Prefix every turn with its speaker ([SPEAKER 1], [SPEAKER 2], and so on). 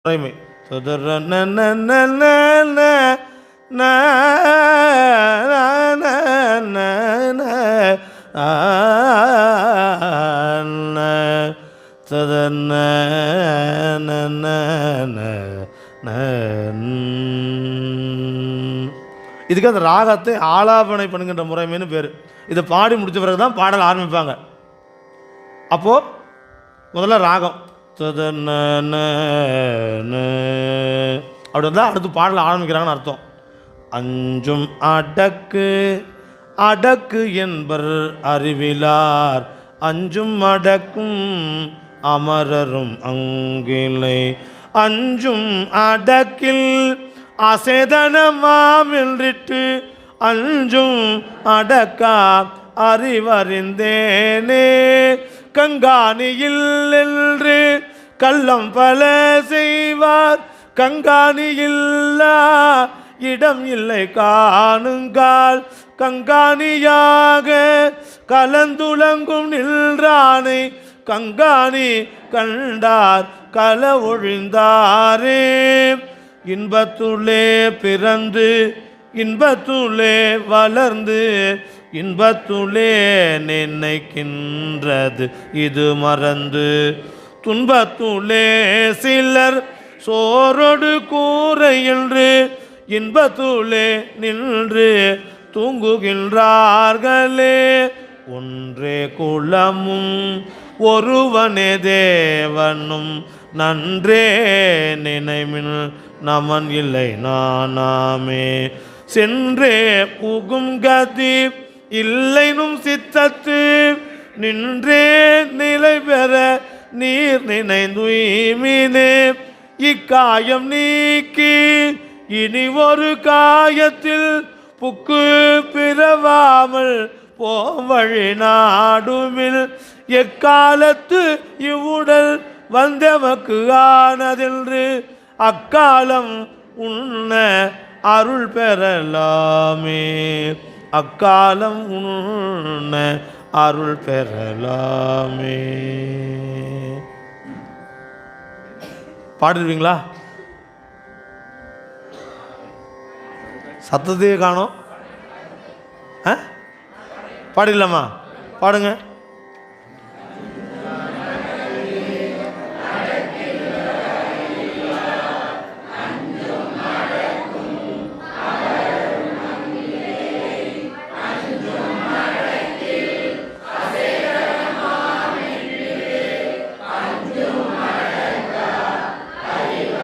[SPEAKER 1] முறைமை இதுக்கு அந்த ராகத்தை ஆலாபனை பண்ணுகின்ற முறைமைன்னு பேர். இதை பாடி முடிச்ச பிறகு தான் பாடல் ஆரம்பிப்பாங்க. அப்போது முதல்ல ராகம் அப்படி வந்தால் அடுத்து பாடல் ஆரம்பிக்கிறாங்கன்னு அர்த்தம். அஞ்சும் அடக்கு அடக்கு என்பர் அறிவிலார் அஞ்சும் அடக்கும் அமரரும் அங்கிலை அஞ்சும் அடக்கில் அசேதனமாம் என்றிட்டு அஞ்சும் அடக்கா அறிவறிந்தேனே கங்காணியில் என்று கள்ளம் பல செய்வார் கங்காணியில்லா இடம் இல்லை காணுங்கால் கங்காணியாக கலந்துலங்கும் நின்றானை கங்காணி கண்டார் கள ஒழிந்தாரே இன்பத்துள்ளே பிறந்து இன்பத்துள்ளே வளர்ந்து இன்பத்துள்ளே நினைக்கின்றது இது மறந்து துன்பத்துள்ளே சிலர் சோரோடு கூரை என்று இன்பத்துள்ளே நின்று தூங்குகின்றார்களே ஒன்றே குலமும் ஒருவனே தேவனும் நன்றே நினைமின் நமன் இல்லை நானாமே சென்றே புகும் கதி இல்லைனும் சித்தத்து நின்றே நிலை பெற நீர் நினைந்துய்மினே இக்காயம் நீக்கி இனி ஒரு காயத்தில் புக்கு பிறவாமல் போவழி நாடுமில் எக்காலத்து இவ்வுடல் வந்தமக்கு ஆனதென்று அக்காலம் உண்ண அருள் பெறலாமே அக்காலம் உண்ண அருள் பெறலாமே. பாடிடுவீங்களா? சத்தத்தையே காணோம். பாடிடலாமா? பாடுங்க.